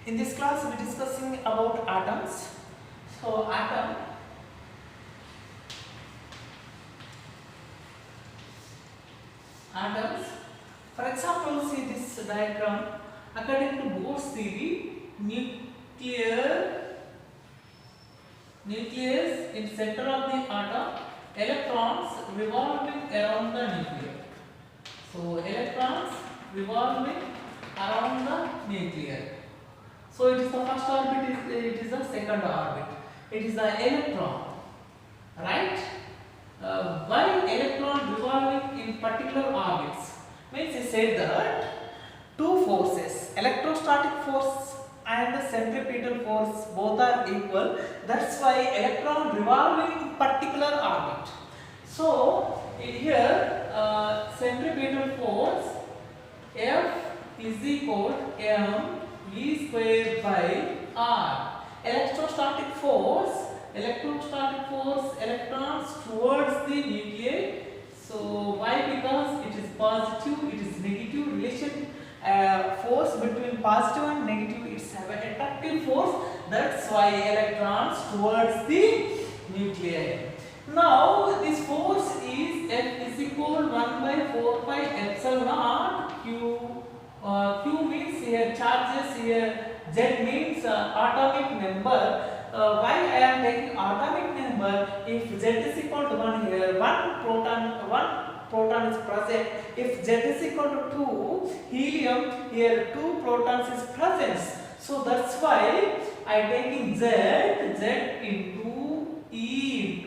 In this class, we are discussing about atoms. So, atoms. For example, see this diagram. According to Bohr's theory, nucleus in center of the atom, electrons revolving around the nucleus. So, electrons revolving around the nucleus. So it is the first orbit, it is the second orbit. It is the electron, right? Why electron revolving in particular orbits? Means he said that two forces, electrostatic force and centripetal force, both are equal. That's why electron revolving in particular orbit. So here centripetal force F is equal to m v square by r. Electrostatic force, electrons towards the nuclei. So why? Because it is positive, it is negative relation. Force between positive and negative, it's have an attractive force. That's why electrons towards the nuclei. Now this force is F is equal 1 by 4 pi epsilon naught q. Q means here charges, here Z means atomic number. Why I am taking atomic number? If Z is equal to 1 here, one proton is present. If Z is equal to 2 helium, here 2 protons is present. So that's why I am taking Z into E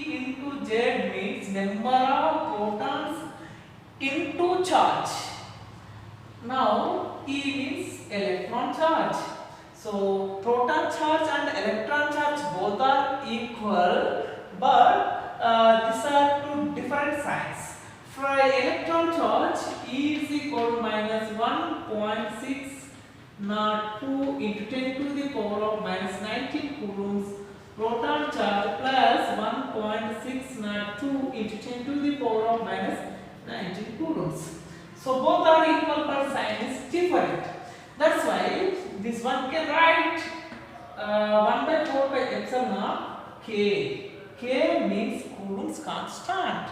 into Z means number of protons into charge. Now E means electron charge. So proton charge and electron charge both are equal, but these are two different signs. For electron charge, E is equal to minus 1.602 into 10 to the power of minus 19 coulombs. Proton charge plus 1.602 into 10 to the power of minus 19 coulombs. So both are equal, but sign is different. That's why this one can write 1 by 4 by epsilon naught K. K means Coulomb's constant.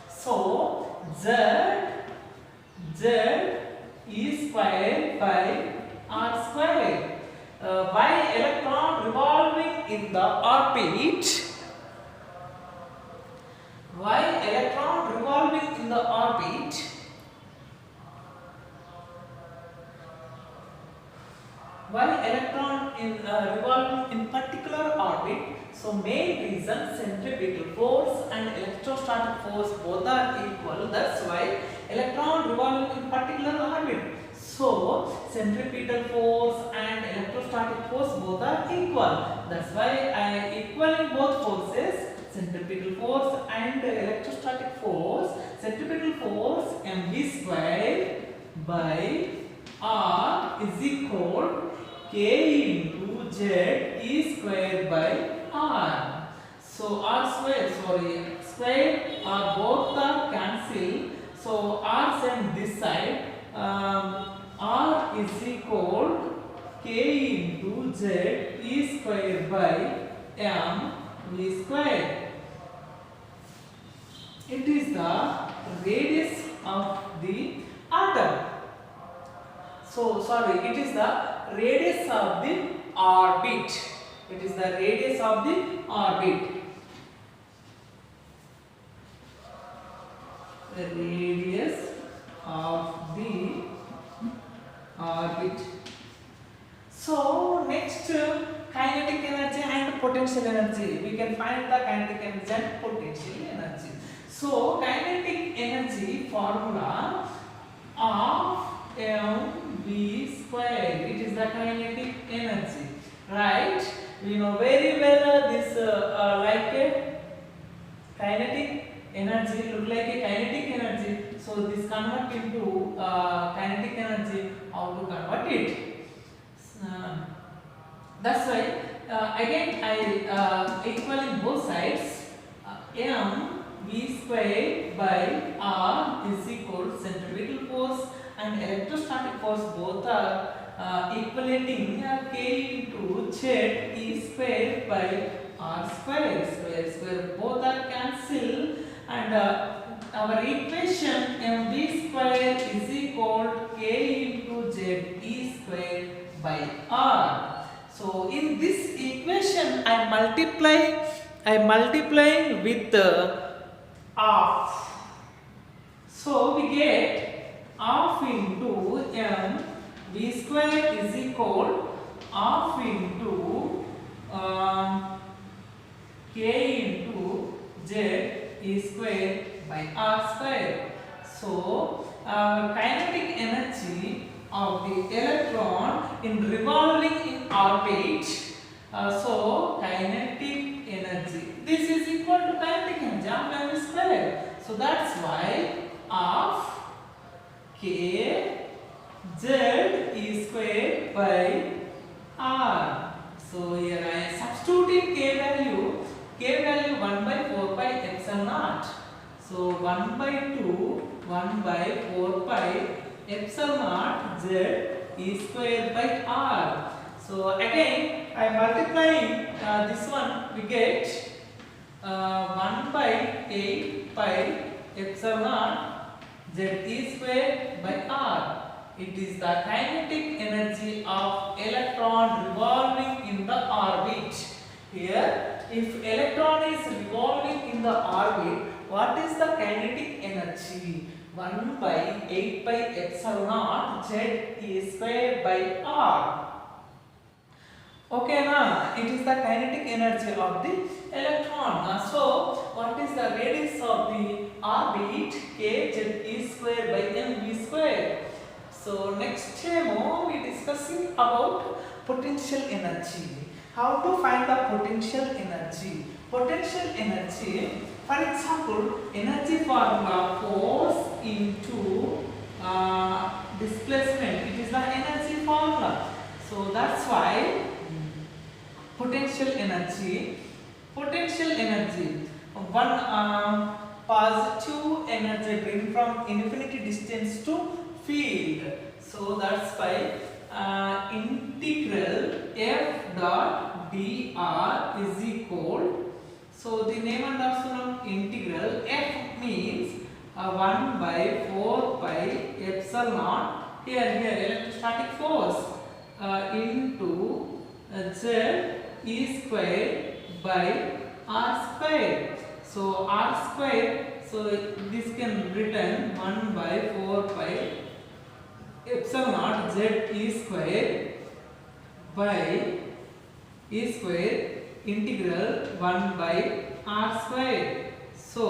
So Z E square by R square. By electron revolving in the orbit. Why electron revolving in the orbit? Why electron in revolving in particular orbit? So main reason, centripetal force and electrostatic force both are equal. That's why electron revolving in particular orbit. So centripetal force and electrostatic force both are equal. That's why I equaling both forces, centripetal force and electrostatic force. Centripetal force mv square by r is equal K into Z E square by R. So R square R both are cancelled. So R send this side. R is equal K into Z E square by M V square. It is the radius of the atom. So it is the radius of the orbit. It is the radius of the orbit. The radius of the orbit. So next, kinetic energy and potential energy. We can find the kinetic energy and potential energy. So kinetic energy formula of mv square. It is the kinetic energy, right? We know very well this like a kinetic energy, look like a kinetic energy. So this convert into kinetic energy. How to convert it? That's why again I equaling both sides. M v square by r is equal to centripetal force and electrostatic force both are equating k into z e square by r square. Both are cancelled, and our equation mv square is equal to k into z e square by r. So in this equation I multiplying with half. So we get half into m v square is equal half into k into z e square by r square. So kinetic energy of the electron in revolving in orbit. So kinetic energy, this is equal to kinetic energy of m square. So that's why half k z e square by r. So here I am substituting k value 1 by 4 pi epsilon naught. So 1 by 2 1 by 4 pi epsilon naught z e square by r. So again I am multiplying this one, we get 1 by 8 pi epsilon naught z e square by r. It is the kinetic energy of electron revolving in the orbit. Here, if electron is revolving in the orbit, what is the kinetic energy? 1 by 8 pi epsilon naught z e square by r. Okay, now it is the kinetic energy of the electron. So what is the radius of the orbit? K z e square by mv square. So next demo we discussing about potential energy. How to find the potential energy? Potential energy, for example, energy formula force into displacement. It is the energy formula. So that's why potential energy, one positive energy bring from infinity distance to field. So that's why integral f dot dr is equal. So the name and also integral f means 1 by 4 pi epsilon naught. Here electrostatic force into z e square by r square. So r square, so this can written 1 by 4 pi epsilon naught z e square by e square integral 1 by r square. So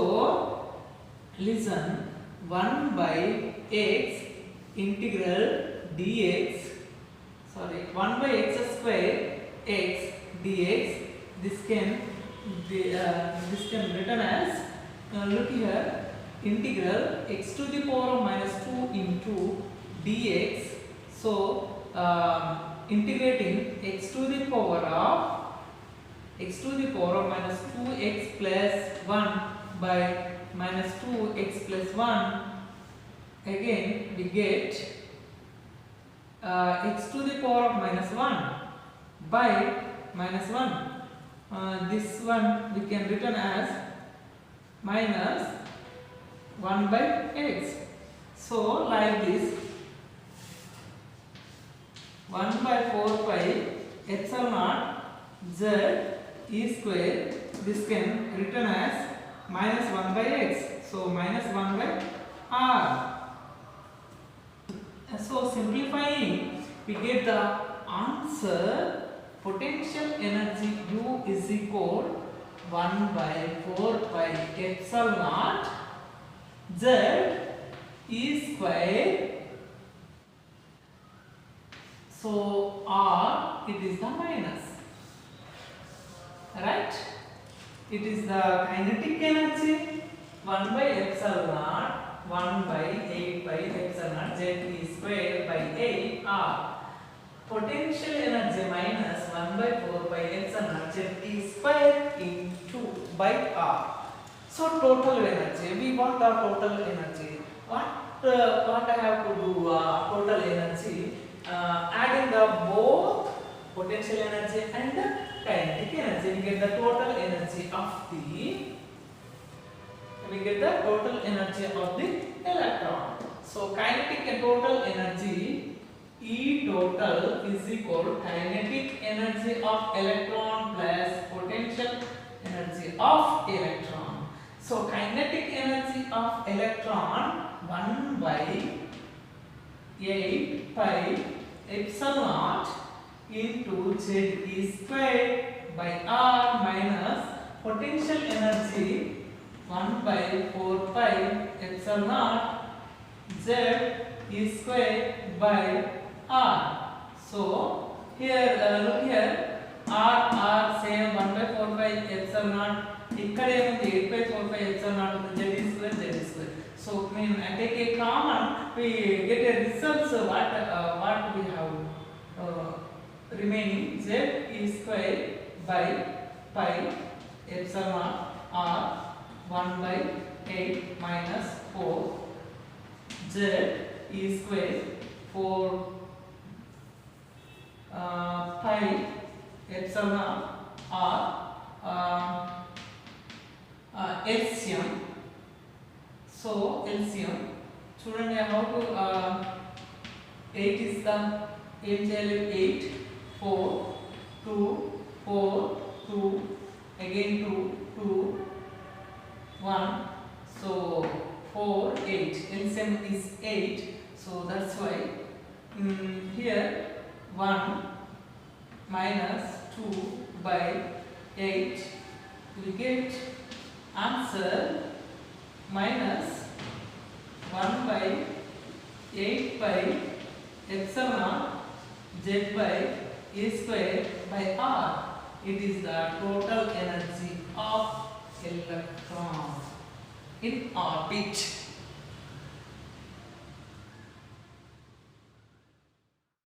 listen, 1 by x integral dx, 1 by x square x dx, this can written as look here, integral x to the power of minus 2 into dx. So integrating x to the power of minus 2x plus 1 by minus 2x plus 1, again we get x to the power of minus 1 by minus 1. This one we can written as minus 1 by x. So like this, 1 by 4 pi epsilon naught z e square, this can written as minus 1 by x. So minus 1 by r. So simplifying, we get the answer. Potential energy U is equal 1 by 4 pi epsilon naught z e square. So r, it is the minus, right? It is the kinetic energy 1 by epsilon naught 1 by 8 by epsilon naught z e square by 8 r. Potential energy minus 1 by 4 by epsilon naught z e square into by r. So total energy, we want the total energy. What I have to do total energy? adding the both potential energy and kinetic energy, we get the total energy of the electron. So kinetic and total energy, E total is equal to kinetic energy of electron plus potential energy of electron. So kinetic energy of electron 1 by 8 pi epsilon naught into Z E squared by R minus potential energy 1 by 4 pi epsilon naught Z E squared by R. So here look here, R same 1 by 4 pi epsilon naught. ikkade emundi 8 by 4 pi epsilon naught undi, Z E square. So when I take a common, we get a result. So what we have remaining, Z E square by pi epsilon R 1 by 8 minus 4 Z E square 4 pi epsilon R LCM. So LCM చూడండి, how to 8 is the ఏం చేయాలి, 8 4 2 4 2 again 2 2 1, so 4 8, LCM is 8. So that's why here 1 minus 2 by 8, we get answer minus 1 by 8 by epsilon Z by E square by R. It is the total energy of electron in orbit.